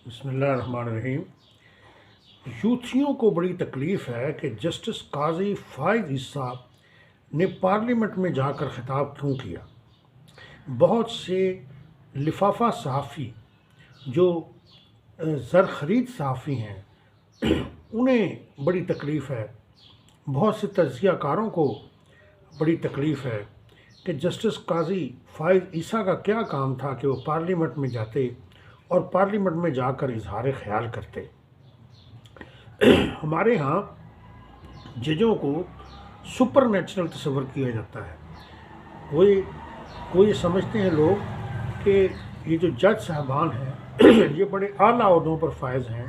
بسم اللہ الرحمن الرحیم۔ یوتھیوں کو بڑی تکلیف ہے کہ جسٹس قاضی فائز عیسیٰ نے پارلیمنٹ میں جا کر خطاب کیوں کیا۔ بہت سے لفافہ صحافی جو زرخرید صحافی ہیں انہیں بڑی تکلیف ہے، بہت سے تجزیہ کاروں کو بڑی تکلیف ہے کہ جسٹس قاضی فائز عیسیٰ کا کیا کام تھا کہ وہ پارلیمنٹ میں جاتے اور پارلیمنٹ میں جا کر اظہار خیال کرتے۔ ہمارے ہاں ججوں کو سپر نیچرل تصور کیا جاتا ہے۔ وہ یہ سمجھتے ہیں لوگ کہ یہ جو جج صاحبان ہیں یہ بڑے اعلیٰ عہدوں پر فائز ہیں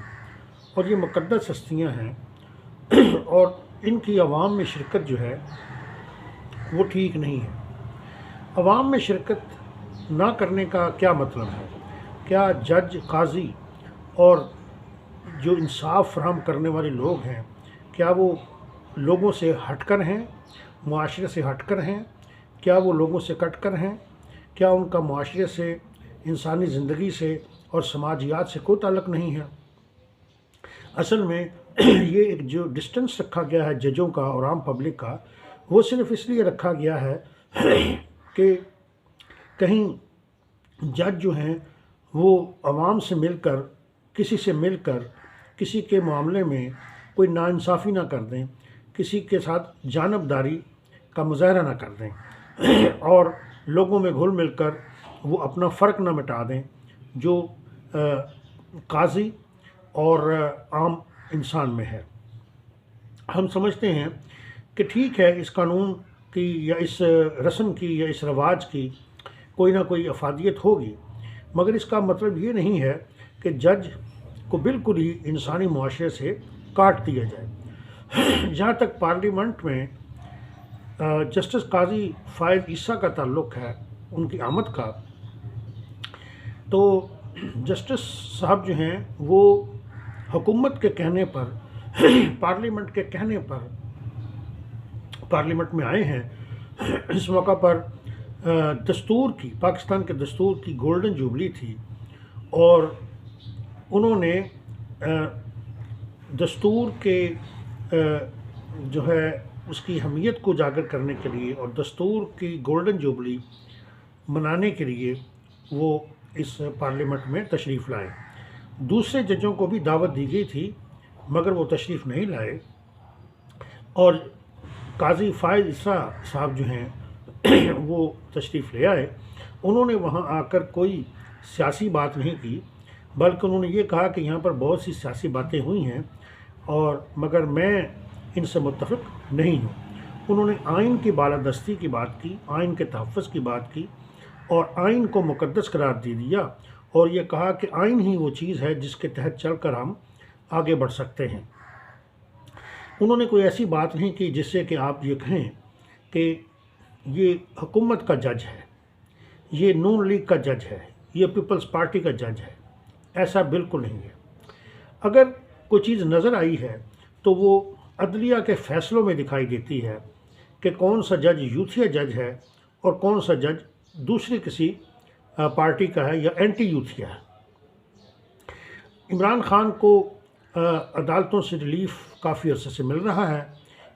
اور یہ مقدس ہستیاں ہیں اور ان کی عوام میں شرکت جو ہے وہ ٹھیک نہیں ہے۔ عوام میں شرکت نہ کرنے کا کیا مطلب ہے؟ کیا جج، قاضی اور جو انصاف فراہم کرنے والے لوگ ہیں کیا وہ لوگوں سے ہٹ کر ہیں، معاشرے سے ہٹ کر ہیں؟ کیا وہ لوگوں سے کٹ کر ہیں؟ کیا ان کا معاشرے سے، انسانی زندگی سے اور سماجیات سے کوئی تعلق نہیں ہے؟ اصل میں یہ ایک جو ڈسٹنس رکھا گیا ہے ججوں کا اور عام پبلک کا، وہ صرف اس لیے رکھا گیا ہے کہ کہیں جج جو ہیں وہ عوام سے مل کر، کسی کے معاملے میں کوئی ناانصافی نہ کر دیں، کسی کے ساتھ جانبداری کا مظاہرہ نہ کر دیں اور لوگوں میں گھل مل کر وہ اپنا فرق نہ مٹا دیں جو قاضی اور عام انسان میں ہے۔ ہم سمجھتے ہیں کہ ٹھیک ہے، اس قانون کی یا اس رسم کی یا اس رواج کی کوئی نہ کوئی افادیت ہوگی، مگر اس کا مطلب یہ نہیں ہے کہ جج کو بالکل ہی انسانی معاشرے سے کاٹ دیا جائے۔ جہاں تک پارلیمنٹ میں جسٹس قاضی فائز عیسیٰ کا تعلق ہے، ان کی آمد کا، تو جسٹس صاحب جو ہیں وہ حکومت کے کہنے پر پارلیمنٹ کے کہنے پر پارلیمنٹ میں آئے ہیں۔ اس موقع پر پاکستان کے دستور کی گولڈن جوبلی تھی اور انہوں نے دستور کے جو ہے اس کی اہمیت کو اجاگر کرنے کے لیے اور دستور کی گولڈن جوبلی منانے کے لیے وہ اس پارلیمنٹ میں تشریف لائے۔ دوسرے ججوں کو بھی دعوت دی گئی تھی مگر وہ تشریف نہیں لائے، اور قاضی فائز عیسیٰ صاحب جو ہیں وہ تشریف لے آئے۔ انہوں نے وہاں آ کر کوئی سیاسی بات نہیں کی، بلکہ انہوں نے یہ کہا کہ یہاں پر بہت سی سیاسی باتیں ہوئی ہیں اور مگر میں ان سے متفق نہیں ہوں۔ انہوں نے آئین کی بالادستی کی بات کی، آئین کے تحفظ کی بات کی اور آئین کو مقدس قرار دے دیا اور یہ کہا کہ آئین ہی وہ چیز ہے جس کے تحت چل کر ہم آگے بڑھ سکتے ہیں۔ انہوں نے کوئی ایسی بات نہیں کی جس سے کہ آپ یہ کہیں کہ یہ حکومت کا جج ہے، یہ نون لیگ کا جج ہے، یہ پیپلز پارٹی کا جج ہے۔ ایسا بالکل نہیں ہے۔ اگر کوئی چیز نظر آئی ہے تو وہ عدلیہ کے فیصلوں میں دکھائی دیتی ہے کہ کون سا جج یوتھیا جج ہے اور کون سا جج دوسری کسی پارٹی کا ہے یا اینٹی یوتھیا ہے۔ عمران خان کو عدالتوں سے ریلیف کافی عرصے سے مل رہا ہے۔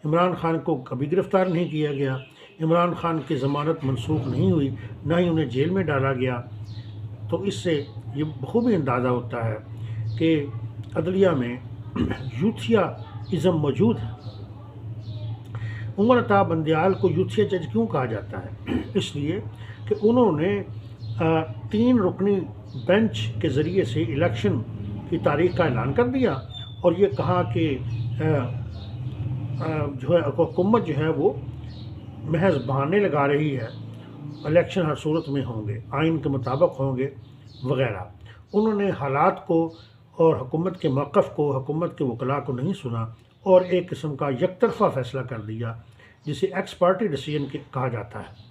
عمران خان کو کبھی گرفتار نہیں کیا گیا، عمران خان کی ضمانت منسوخ نہیں ہوئی، نہ ہی انہیں جیل میں ڈالا گیا۔ تو اس سے یہ بخوبی اندازہ ہوتا ہے کہ عدلیہ میں یوتھیا ازم موجود ہے۔ عمر عطا بندیال کو یوتھیا جج کیوں کہا جاتا ہے؟ اس لیے کہ انہوں نے 3 رکنی بینچ کے ذریعے سے الیکشن کی تاریخ کا اعلان کر دیا اور یہ کہا کہ جو ہے حکومت جو ہے وہ محض بہانے لگا رہی ہے، الیکشن ہر صورت میں ہوں گے، آئین کے مطابق ہوں گے وغیرہ۔ انہوں نے حالات کو اور حکومت کے موقف کو، حکومت کے وکلاء کو نہیں سنا اور ایک قسم کا یک طرفہ فیصلہ کر دیا جسے ایکس پارٹی ڈیسیژن کہا جاتا ہے۔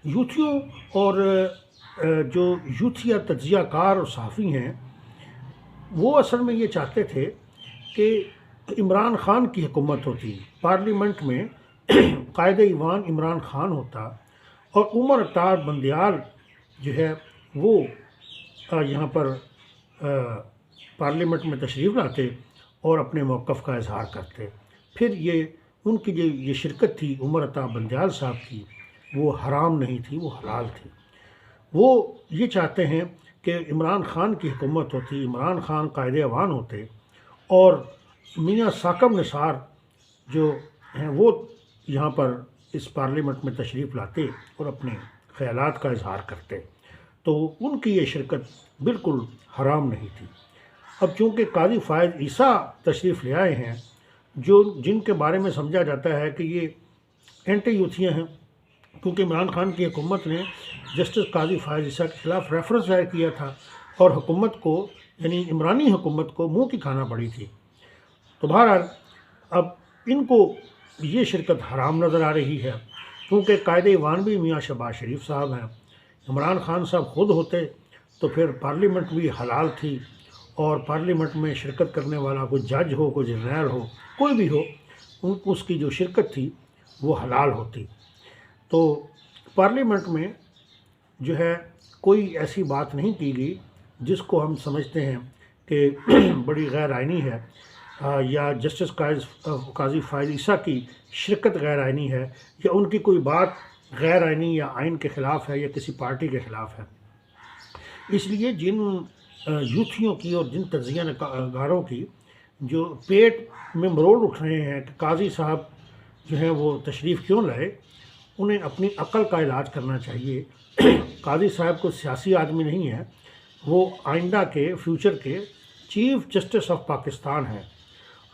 یوتھیوں اور جو یوتھیا تجزیہ کار اور صحافی ہیں وہ اصل میں یہ چاہتے تھے کہ عمران خان کی حکومت ہوتی، پارلیمنٹ میں قائد ایوان عمران خان ہوتا اور عمر عطا بندیال جو ہے وہ یہاں پر پارلیمنٹ میں تشریف لاتے اور اپنے موقف کا اظہار کرتے۔ پھر یہ ان کی جو یہ شرکت تھی عمر عطا بندیال صاحب کی، وہ حرام نہیں تھی، وہ حلال تھی۔ وہ یہ چاہتے ہیں کہ عمران خان کی حکومت ہوتی، عمران خان قائد ایوان ہوتے، اور میاں ثاقب نثار جو ہیں وہ یہاں پر اس پارلیمنٹ میں تشریف لاتے اور اپنے خیالات کا اظہار کرتے، تو ان کی یہ شرکت بالکل حرام نہیں تھی۔ اب چونکہ قاضی فائز عیسیٰ تشریف لے آئے ہیں، جن کے بارے میں سمجھا جاتا ہے کہ یہ اینٹی یوتھیاں ہیں، کیونکہ عمران خان کی حکومت نے جسٹس قاضی فائز عیسیٰ کے خلاف ریفرنس دائر کیا تھا، اور حکومت کو یعنی عمرانی حکومت کو منہ کی کھانا پڑی تھی۔ تو بہرحال اب ان کو یہ شرکت حرام نظر آ رہی ہے، کیونکہ قائد ایوان بھی میاں شہباز شریف صاحب ہیں۔ عمران خان صاحب خود ہوتے تو پھر پارلیمنٹ بھی حلال تھی، اور پارلیمنٹ میں شرکت کرنے والا کوئی جج ہو، کوئی جرنیل ہو، کوئی بھی ہو، اس کی جو شرکت تھی وہ حلال ہوتی۔ تو پارلیمنٹ میں جو ہے کوئی ایسی بات نہیں کی گئی جس کو ہم سمجھتے ہیں کہ بڑی غیر آئینی ہے، یا جسٹس قاضی فائز عیسیٰ کی شرکت غیر آئینی ہے، یا ان کی کوئی بات غیر آئینی یا آئین کے خلاف ہے، یا کسی پارٹی کے خلاف ہے۔ اس لیے جن یوتھیوں کی اور جن تجزیہ نگاروں کی جو پیٹ میں مروڑ اٹھ رہے ہیں کہ قاضی صاحب جو ہیں وہ تشریف کیوں لائے، انہیں اپنی عقل کا علاج کرنا چاہیے۔ قاضی صاحب کو سیاسی آدمی نہیں ہے، وہ آئندہ کے فیوچر کے چیف جسٹس آف پاکستان ہیں۔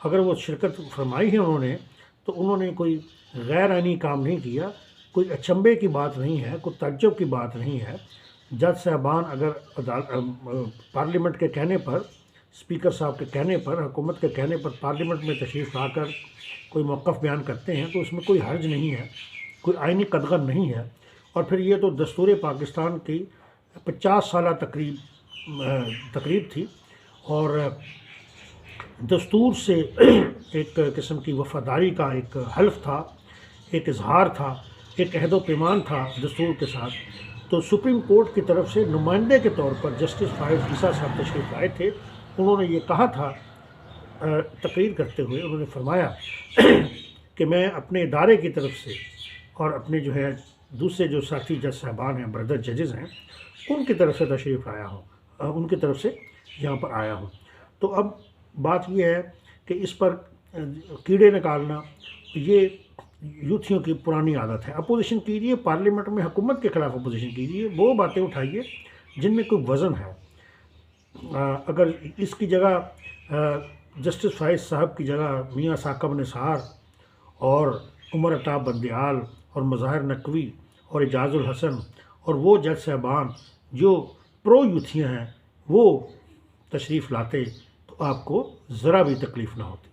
اگر وہ شرکت فرمائی ہے انہوں نے، تو انہوں نے کوئی غیر آئینی کام نہیں کیا، کوئی اچنبے کی بات نہیں ہے، کوئی تعجب کی بات نہیں ہے۔ جج صاحبان اگر پارلیمنٹ کے کہنے پر، اسپیکر صاحب کے کہنے پر، حکومت کے کہنے پر پارلیمنٹ میں تشریف لا کر کوئی موقف بیان کرتے ہیں، تو اس میں کوئی حرج نہیں ہے، کوئی آئینی قدغن نہیں ہے۔ اور پھر یہ تو دستور پاکستان کی 50 سالہ تقریب تھی، اور دستور سے ایک قسم کی وفاداری کا ایک حلف تھا، ایک اظہار تھا، ایک عہد و پیمان تھا دستور کے ساتھ۔ تو سپریم کورٹ کی طرف سے نمائندے کے طور پر جسٹس فائز عیسیٰ صاحب تشریف لائے تھے۔ انہوں نے یہ کہا تھا، تقریر کرتے ہوئے انہوں نے فرمایا کہ میں اپنے ادارے کی طرف سے اور اپنے جو ہے دوسرے جو ساتھی جج صاحبان ہیں، بردر ججز ہیں، ان کی طرف سے تشریف لایا ہوں، ان کی طرف سے یہاں پر آیا ہوں۔ تو اب بات یہ ہے کہ اس پر کیڑے نکالنا یہ یوتھیوں کی پرانی عادت ہے۔ اپوزیشن کیجیے، پارلیمنٹ میں حکومت کے خلاف اپوزیشن کیجیے، وہ باتیں اٹھائیے جن میں کوئی وزن ہے۔ اگر اس کی جگہ جسٹس فائز صاحب کی جگہ میاں ثاقب نثار اور عمر عطا بندیال اور مظاہر نقوی اور اعجاز الحسن اور وہ جج صاحبان جو پرو یوتھیاں ہیں وہ تشریف لاتے، تو آپ کو ذرا بھی تکلیف نہ ہوتی۔